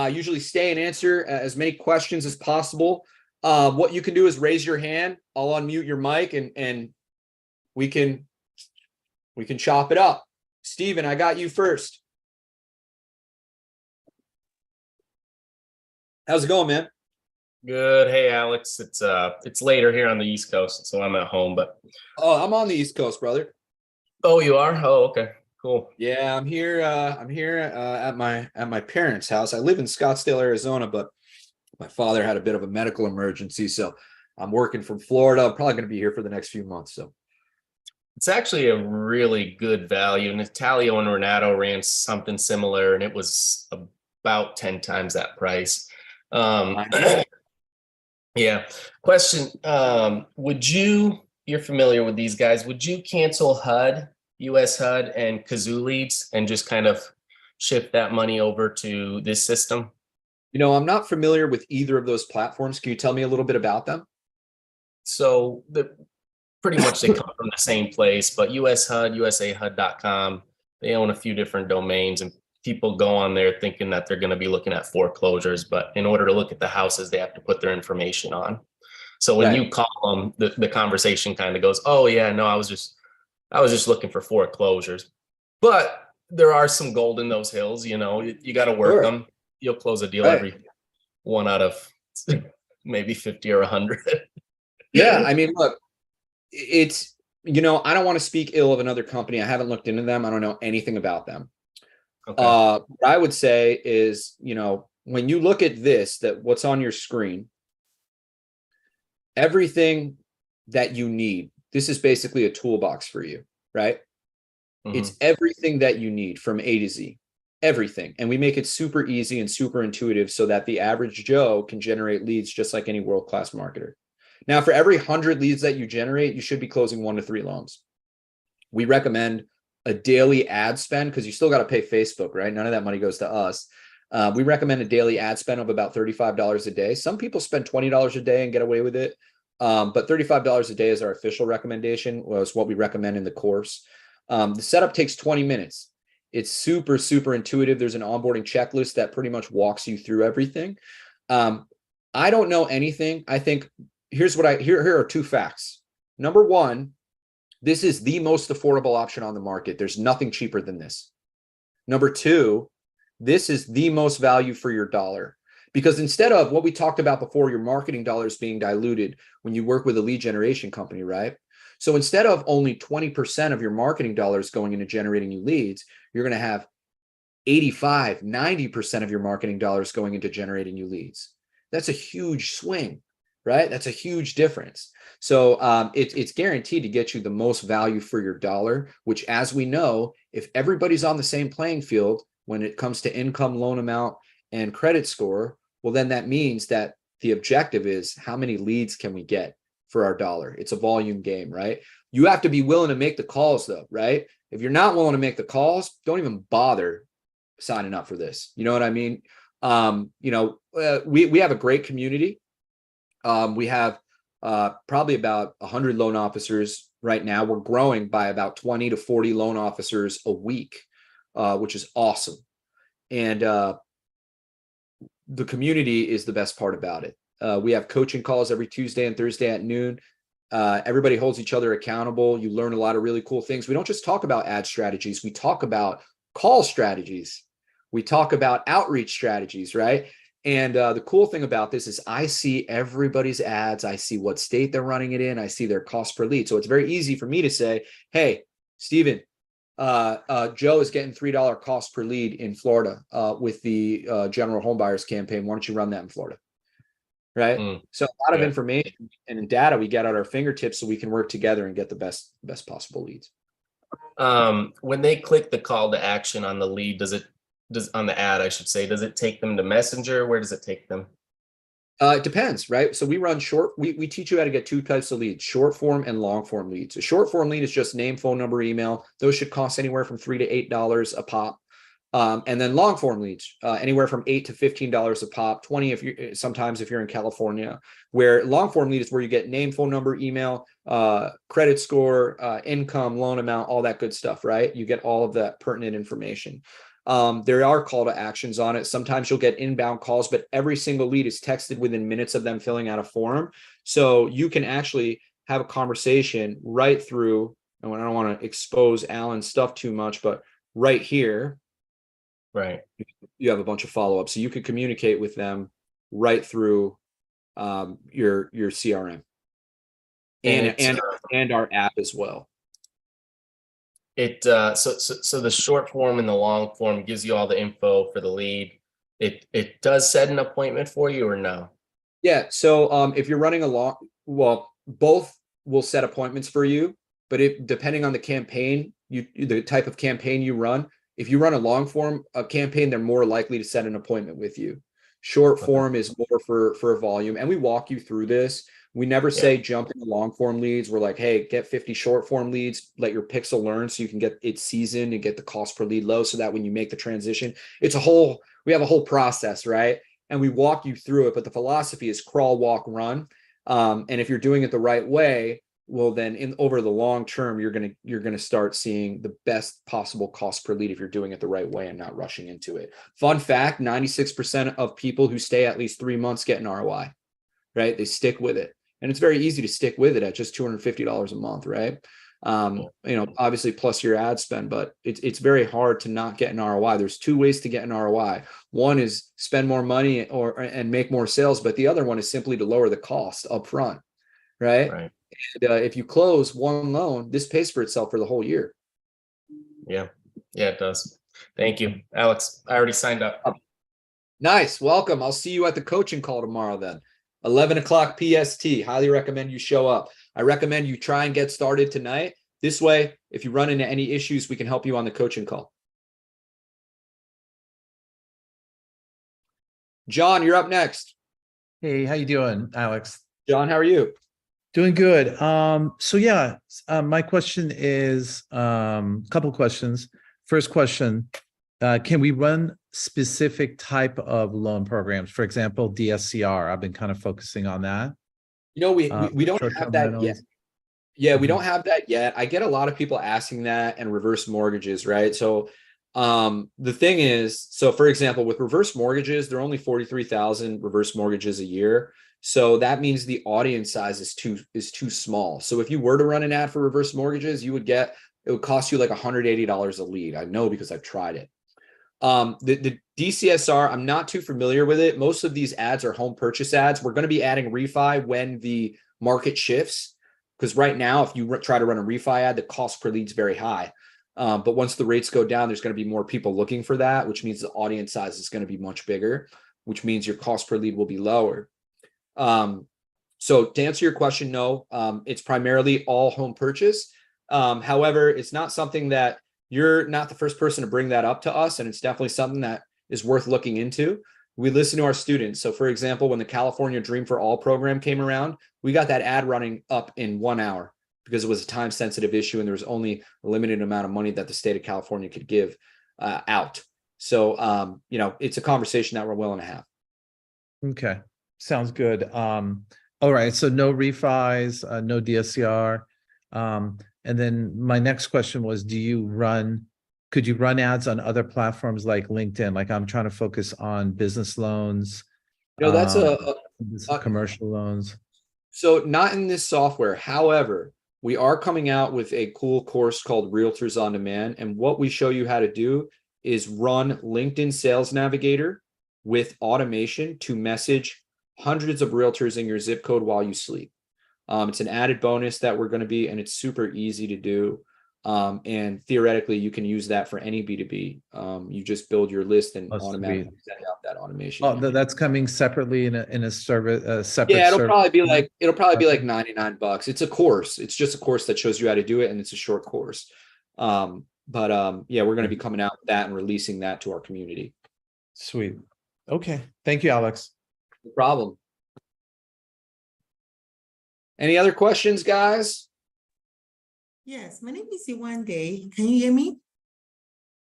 Usually stay and answer as many questions as possible. What you can do is raise your hand. I'll unmute your mic and we can chop it up. Steven, I got you first. How's it going, man? Good. Hey, Alex. It's later here on the East Coast, so I'm at home. But I'm on the East Coast, brother. oh, you are? Oh, okay, cool. Yeah, I'm here. At my parents' house. I live in Scottsdale, Arizona, but my father had a bit of a medical emergency, so I'm working from Florida. I'm probably going to be here for the next few months. So It's actually a really good value. And Italio and Renato ran something similar, and it was about 10 times that price. Yeah. Question. You're familiar with these guys. Would you cancel HUD, US HUD and Kazoo leads and just kind of shift that money over to this system? I'm not familiar with either of those platforms. Can you tell me a little bit about them? So pretty much they come from the same place, but US HUD, usahud.com, they own a few different domains, and people go on there thinking that they're going to be looking at foreclosures, but in order to look at the houses, they have to put their information on. So when you call them, the conversation kind of goes, oh yeah, no, I was just looking for foreclosures. But there are some gold in those hills, you got to work them. You'll close a deal every one out of maybe 50 or 100. Yeah, I mean, look, it's, I don't want to speak ill of another company. I haven't looked into them. I don't know anything about them. Okay. What I would say is, when you look at what's on your screen, everything that you need, this is basically a toolbox for you, right? Mm-hmm. It's everything that you need from A to Z, everything. And we make it super easy and super intuitive so that the average Joe can generate leads just like any world-class marketer. Now, for every 100 leads that you generate, you should be closing 1 to 3 loans. We recommend a daily ad spend, because you still got to pay Facebook, right? None of that money goes to us. We recommend a daily ad spend of about $35 a day. Some people spend $20 a day and get away with it. But $35 a day is our official recommendation, was what we recommend in the course. The setup takes 20 minutes. It's super, super intuitive. There's an onboarding checklist that pretty much walks you through everything. I don't know anything. I think here are 2 facts. Number one, this is the most affordable option on the market. There's nothing cheaper than this. Number 2, this is the most value for your dollar, because instead of what we talked about before, your marketing dollars being diluted when you work with a lead generation company, right? So instead of only 20% of your marketing dollars going into generating new leads, you're going to have 85, 90% of your marketing dollars going into generating new leads. That's a huge swing, right? That's a huge difference. So it's guaranteed to get you the most value for your dollar, which, as we know, if everybody's on the same playing field when it comes to income, loan amount, and credit score, well, then that means that the objective is how many leads can we get for our dollar? It's a volume game, right? You have to be willing to make the calls, though, right? If you're not willing to make the calls, don't even bother signing up for this. You know what I mean? We have a great community. We have probably about 100 loan officers right now. We're growing by about 20 to 40 loan officers a week, which is awesome. And the community is the best part about it. We have coaching calls every Tuesday and Thursday at noon. Everybody holds each other accountable. You learn a lot of really cool things. We don't just talk about ad strategies. We talk about call strategies. We talk about outreach strategies, right? And the cool thing about this is I see everybody's ads. I see what state they're running it in. I see their cost per lead. So it's very easy for me to say, hey, Steven, Joe is getting $3 cost per lead in Florida with the General Home Buyers campaign. Why don't you run that in Florida? Right. So a lot of information and data we get at our fingertips so we can work together and get the best possible leads. When they click the call to action on the lead, on the ad, I should say, does it take them to Messenger? Where does it take them? It depends, right? So we run we teach you how to get 2 types of leads, short form and long form leads. A short form lead is just name, phone number, email. Those should cost anywhere from $3 to $8 a pop. And then long form leads, anywhere from $8 to $15 a pop, 20 if you sometimes if you're in California, where long form lead is where you get name, phone number, email, credit score, income, loan amount, all that good stuff, right? You get all of that pertinent information. There are call to actions on it. Sometimes you'll get inbound calls, but every single lead is texted within minutes of them filling out a form. So you can actually have a conversation right through, and I don't want to expose Alan's stuff too much, but right here, Right. you have a bunch of follow-ups. So you could communicate with them right through your CRM and our app as well. So the short form and the long form gives you all the info for the lead. It does set an appointment for you or no? Yeah. So if you're running well, both will set appointments for you, but depending on the campaign, the type of campaign you run, if you run a long form campaign, they're more likely to set an appointment with you. Short form is more for volume, and we walk you through this. We never say jump into long form leads. We're like, hey, get 50 short form leads, let your pixel learn so you can get it seasoned and get the cost per lead low so that when you make the transition, we have a whole process, right? And we walk you through it, but the philosophy is crawl, walk, run. And if you're doing it the right way, well, then over the long term, you're gonna start seeing the best possible cost per lead if you're doing it the right way and not rushing into it. Fun fact: 96% of people who stay at least 3 months get an ROI, right? They stick with it, and it's very easy to stick with it at just $250 a month, right? Obviously plus your ad spend, but it's very hard to not get an ROI. There's two ways to get an ROI. One is spend more money and make more sales, but the other one is simply to lower the cost up front, right? Right. And if you close one loan, this pays for itself for the whole year. Yeah, it does. Thank you, Alex. I already signed up. Nice. Welcome. I'll see you at the coaching call tomorrow then. 11 o'clock PST. Highly recommend you show up. I recommend you try and get started tonight. This way, if you run into any issues, we can help you on the coaching call. John, you're up next. Hey, how you doing, Alex? John, how are you? Doing good. My question is couple questions. First question, can we run specific type of loan programs? For example, DSCR. I've been kind of focusing on that. We don't have that yet. Yeah, we don't have that yet. I get a lot of people asking that and reverse mortgages, right? So the thing is, for example, with reverse mortgages, there are only 43,000 reverse mortgages a year. So that means the audience size is too small. So if you were to run an ad for reverse mortgages, it would cost you like $180 a lead. I know because I've tried it. The DCSR, I'm not too familiar with it. Most of these ads are home purchase ads. We're going to be adding refi when the market shifts, because right now, if you try to run a refi ad, the cost per lead is very high. But once the rates go down, there's going to be more people looking for that, which means the audience size is going to be much bigger, which means your cost per lead will be lower. So to answer your question, no, it's primarily all home purchase. However, it's not something that you're not the first person to bring that up to us. And it's definitely something that is worth looking into. We listen to our students. So for example, when the California Dream for All program came around, we got that ad running up in 1 hour because it was a time sensitive issue. And there was only a limited amount of money that the state of California could give out. So, it's a conversation that we're willing to have. Okay. Sounds good. All right. So no refis, no DSCR. And then my next question was, could you run ads on other platforms like LinkedIn? Like I'm trying to focus on business loans. That's commercial loans. So not in this software. However, we are coming out with a cool course called Realtors on Demand. And what we show you how to do is run LinkedIn Sales Navigator with automation to message hundreds of realtors in your zip code while you sleep. It's an added bonus that we're going to be, and it's super easy to do. And theoretically, you can use that for any B2B. You just build your list and automatically send out that automation. Oh, that's coming separately in a service, separate. Yeah, it'll probably be like $99. It's a course. It's just a course that shows you how to do it, and it's a short course. We're going to be coming out with that and releasing that to our community. Sweet. Okay. Thank you, Alex. No problem. Any other questions, guys? Yes, my name is Iwan Day. Can you hear me?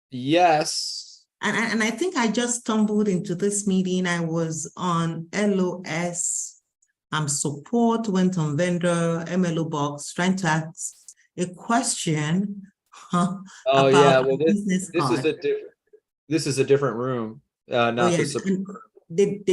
Yes. And I think I just stumbled into this meeting. I was on LOS support, went on vendor, MLO box, trying to ask a question Oh about yeah, a well business this is card. a different room, Oh not the yes, support. and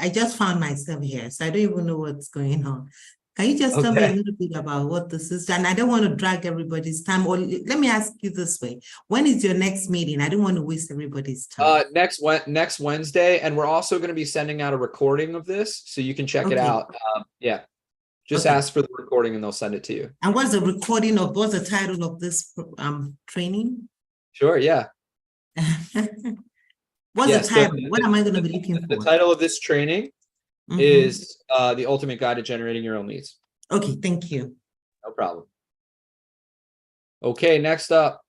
I just found myself here, so I don't even know what's going on. Can you just tell me a Okay. little bit about what this is? And I don't want to drag everybody's time. Or let me ask you this way: when is your next meeting? I don't want to waste everybody's time. Next Wednesday, and we're also going to be sending out a recording of this, so you can check it Okay. out. Yeah, just Okay. ask for the recording, and they'll send it to you. And what's the recording of? What's the title of this training? Sure. Yeah. What's Yes. the title? What am I going to be looking The for? title of this training Mhm. is the ultimate guide to generating your own leads. Okay, thank you. No problem. Okay, next up.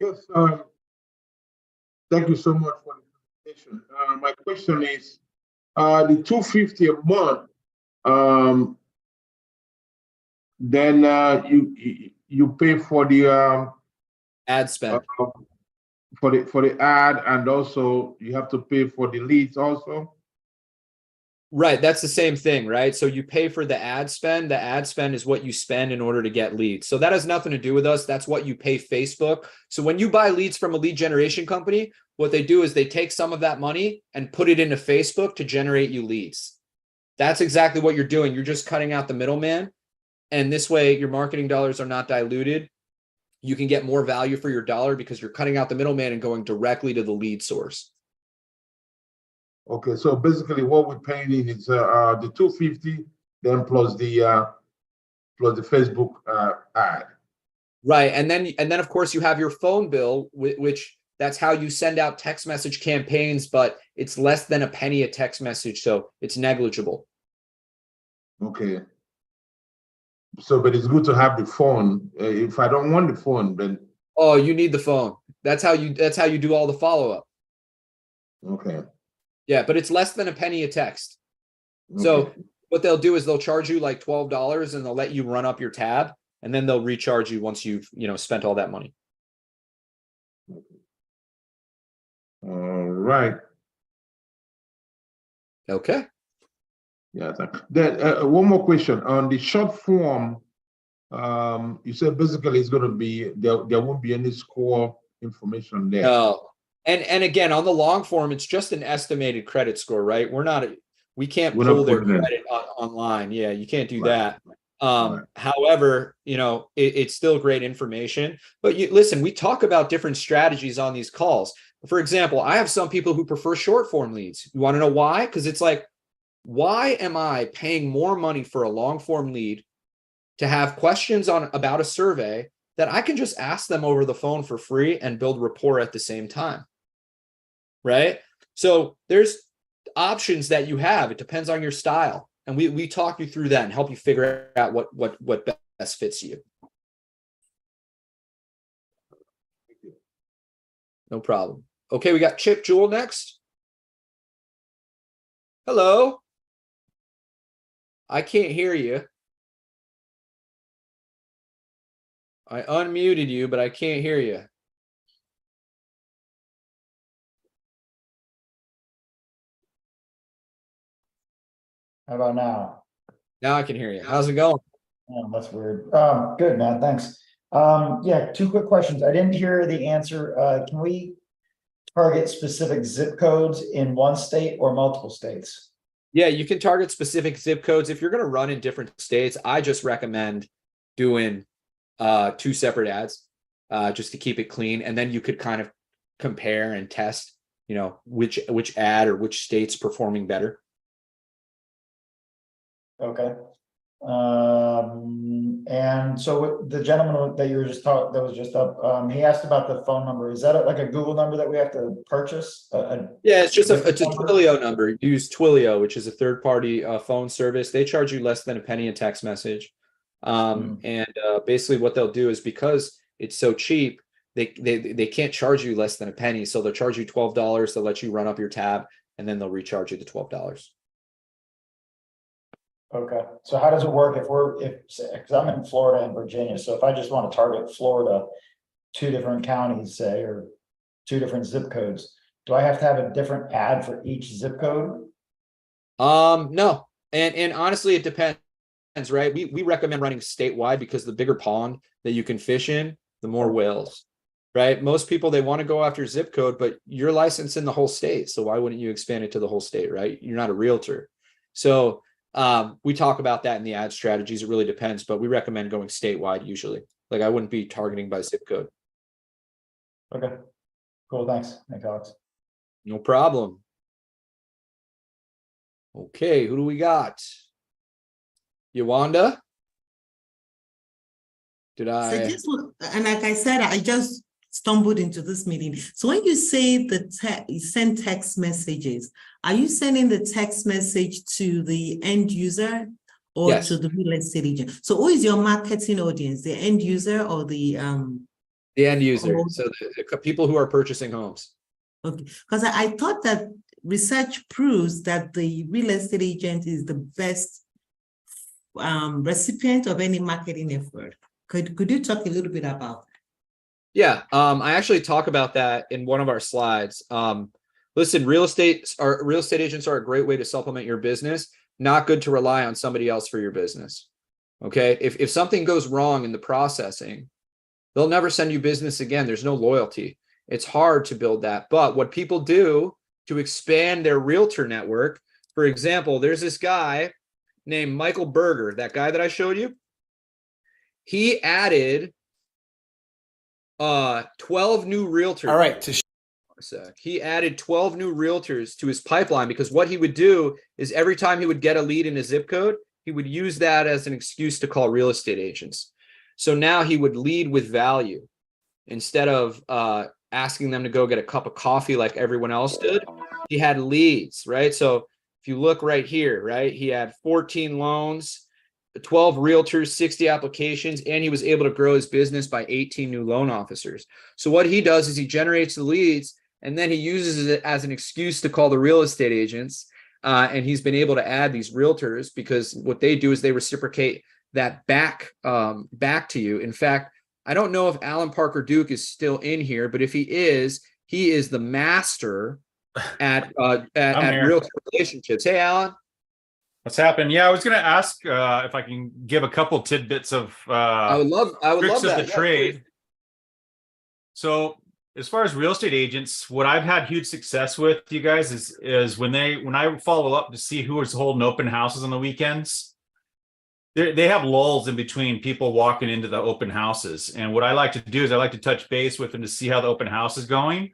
Yes, thank you so much for the presentation. My question is, the $250 a month, then you pay for the Ad spend. for the ad, and also you have to pay for the leads also. Right, that's the same thing, right? So you pay for the ad spend. The ad spend is what you spend in order to get leads. So that has nothing to do with us. That's what you pay Facebook. So when you buy leads from a lead generation company, what they do is they take some of that money and put it into Facebook to generate you leads. That's exactly what you're doing. You're just cutting out the middleman. And this way your marketing dollars are not diluted. You can get more value for your dollar because you're cutting out the middleman and going directly to the lead source. Okay, so basically what we're paying in is the $250, then plus the Facebook ad. Right. And then of course you have your phone bill, which that's how you send out text message campaigns, but it's less than a penny a text message. So it's negligible. Okay. So, but it's good to have the phone. If I don't want the phone, then Oh, you need the phone. That's how you do all the follow-up. okay. Yeah, but it's less than a penny a text. Okay. So what they'll do is they'll charge you like $12 and they'll let you run up your tab, and then they'll recharge you once you've, spent all that money. All right. Okay. Yeah. Then one more question on the short form. You said basically it's going to be there won't be any score information there. No. And again, on the long form, it's just an estimated credit score, right? We can't We're not pull their putting it. credit online. Yeah, you can't do Right. that. Right. However, it's still great information. But listen, we talk about different strategies on these calls. For example, I have some people who prefer short form leads. You want to know why? Because it's like, why am I paying more money for a long form lead to have questions about a survey that I can just ask them over the phone for free and build rapport at the same time? Right? So there's options that you have. It depends on your style. And we talk you through that and help you figure out what best fits you. No problem. Okay, we got Chip Jewel next. Hello. I can't hear you. I unmuted you, but I can't hear you. How about now? Now I can hear you. How's it going? Oh, that's weird. Good, man. Thanks. Yeah, two quick questions. I didn't hear the answer. Can we target specific zip codes in one state or multiple states? Yeah, you can target specific zip codes. If you're going to run in different states, I just recommend doing 2 separate ads just to keep it clean. And then you could kind of compare and test, which ad or which state's performing better. Okay. And so the gentleman that you were just talking, that was just up, he asked about the phone number. Is that like a Google number that we have to purchase? Yeah, it's just it's a Twilio number. Use Twilio, which is a third-party phone service. They charge you less than a penny a text message. And basically what they'll do is, because it's so cheap, they can't charge you less than a penny. So they'll charge you $12 to let you run up your tab, and then they'll recharge you the $12. Okay. So how does it work because I'm in Florida and Virginia. So if I just want to target Florida, 2 different counties, say, or two different zip codes. Do I have to have a different ad for each zip code? No. And honestly, it depends, right? We recommend running statewide because the bigger pond that you can fish in, the more whales, right? Most people, they want to go after zip code, but you're licensed in the whole state. So why wouldn't you expand it to the whole state, right? You're not a realtor. So we talk about that in the ad strategies. It really depends, but we recommend going statewide usually. Like I wouldn't be targeting by zip code. Okay, cool, thanks. Thanks, Alex. No problem. Okay, who do we got? Yawanda? Did So I? and like I said, I just stumbled into this meeting. So when you say you send text messages, are you sending the text message to the end user or Yes. to the real estate agent? So who is your marketing audience, the end user or the end user. Oh. So the people who are purchasing homes. Okay, because I thought that research proves that the real estate agent is the best recipient of any marketing effort. Could you talk a little bit about that? Yeah, I actually talk about that in one of our slides. Listen, real estate agents are a great way to supplement your business. Not good to rely on somebody else for your business. Okay, if something goes wrong in the processing, they'll never send you business again. There's no loyalty. It's hard to build that. But what people do to expand their realtor network, for example, there's this guy named Michael Berger, that guy that I showed you. He added 12 new realtors. All right. He added 12 new realtors to his pipeline because what he would do is every time he would get a lead in a zip code, he would use that as an excuse to call real estate agents. So now he would lead with value instead of asking them to go get a cup of coffee like everyone else did. He had leads, right? So if you look right here, right, he had 14 loans, 12 realtors, 60 applications, and he was able to grow his business by 18 new loan officers. So what he does is he generates the leads and then he uses it as an excuse to call the real estate agents. And he's been able to add these realtors because what they do is they reciprocate that back to you. In fact, I don't know if Alan Parker Duke is still in here, but if he is the master at realtor relationships. Hey, Alan. What's happened? Yeah, I was going to ask if I can give a couple tidbits of I would love tricks that. of the trade. So, as far as real estate agents, what I've had huge success with, you guys, is when I follow up to see who is holding open houses on the weekends. They have lulls in between people walking into the open houses, and what I like to do is I like to touch base with them to see how the open house is going.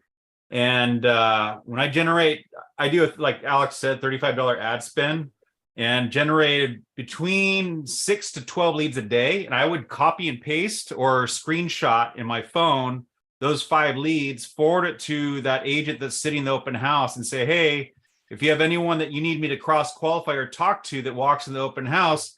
And when I generate, I do, like Alex said, $35 ad spend. And generated between 6 to 12 leads a day. And I would copy and paste or screenshot in my phone those 5 leads, forward it to that agent that's sitting in the open house and say, hey, if you have anyone that you need me to cross qualify or talk to that walks in the open house,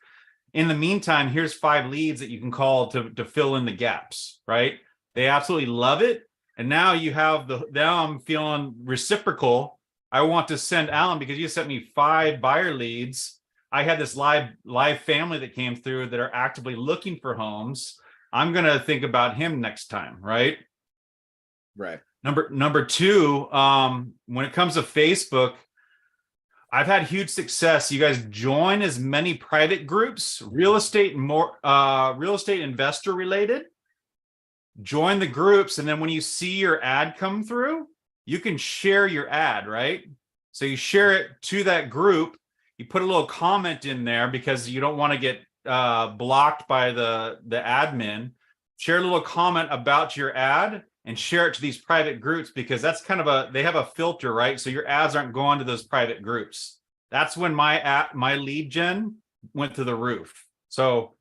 in the meantime, here's 5 leads that you can call to fill in the gaps, right? They absolutely love it. And now you have now I'm feeling reciprocal. I want to send Alan because you sent me 5 buyer leads. I had this live family that came through that are actively looking for homes. I'm going to think about him next time, right? Right. Number 2, when it comes to Facebook, I've had huge success. You guys join as many private groups, real estate investor related. Join the groups, and then when you see your ad come through, you can share your ad, right? So you share it to that group. You put a little comment in there because you don't want to get blocked by the admin. Share a little comment about your ad and share it to these private groups because that's kind of they have a filter, right? So your ads aren't going to those private groups. That's when my lead gen went through the roof. So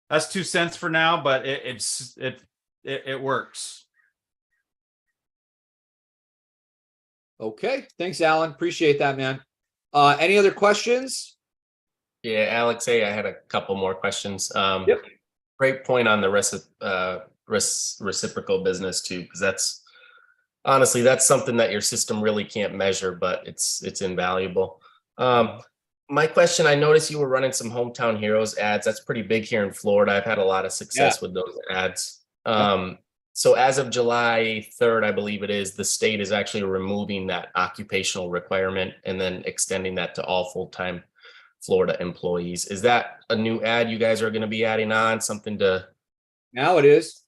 that's 2 cents for now, but it works. Okay. Thanks, Alan. Appreciate that, man. Any other questions? Yeah, Alex, hey, I had a couple more questions. Yep. Great point on the reciprocal business too, because that's something that your system really can't measure, but it's invaluable. My question, I noticed you were running some Hometown Heroes ads. That's pretty big here in Florida. I've had a lot of success with those ads. So as of July 3rd, I believe it is, the state is actually removing that occupational requirement and then extending that to all full-time Florida employees. Is that a new ad you guys are going to be adding on? Something to? Now it is.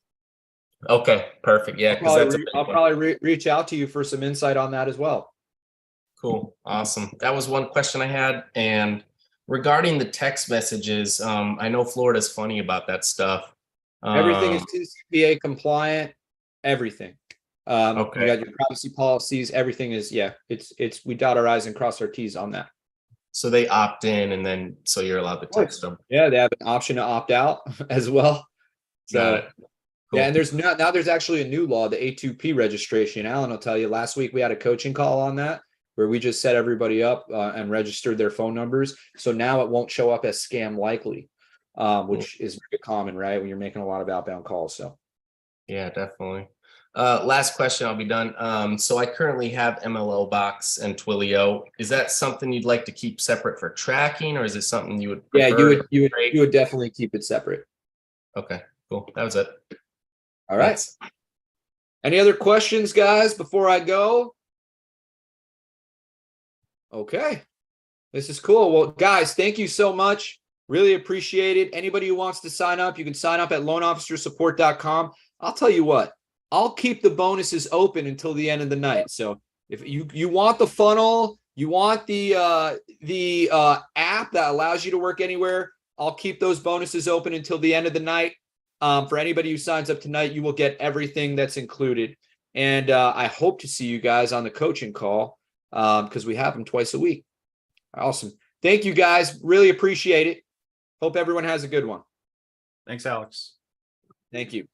Okay, perfect. Yeah, because that's a big I'll one. probably reach out to you for some insight on that as well. Cool. Awesome. That was one question I had. And regarding the text messages, I know Florida's funny about that stuff. Everything is TCPA compliant. Everything. Okay. You got your privacy policies. Everything is, yeah. It's we dot our I's and cross our T's on that. So they opt in, and then so you're allowed to text them. Yeah, they have an option to opt out as well. So, Got it. Cool. yeah, and there's actually a new law, the A2P registration. Alan will tell you. Last week we had a coaching call on that where we just set everybody up and registered their phone numbers. So now it won't show up as scam likely, which is very common, right? When you're making a lot of outbound calls. So Yeah, definitely. Last question, I'll be done. So I currently have MLO Box and Twilio. Is that something you'd like to keep separate for tracking, or is it something you would? yeah, prefer? you would definitely keep it separate. Okay, cool. That was it. All right. Thanks. Any other questions, guys, before I go? Okay. This is cool. Well, guys, thank you so much. Really appreciate it. Anybody who wants to sign up, you can sign up at loanofficersupport.com. I'll tell you what, I'll keep the bonuses open until the end of the night. So if you want the funnel, you want the app that allows you to work anywhere, I'll keep those bonuses open until the end of the night. For anybody who signs up tonight, you will get everything that's included. And I hope to see you guys on the coaching call because we have them twice a week. Awesome. Thank you, guys. Really appreciate it. Hope everyone has a good one. Thanks, Alex. Thank you.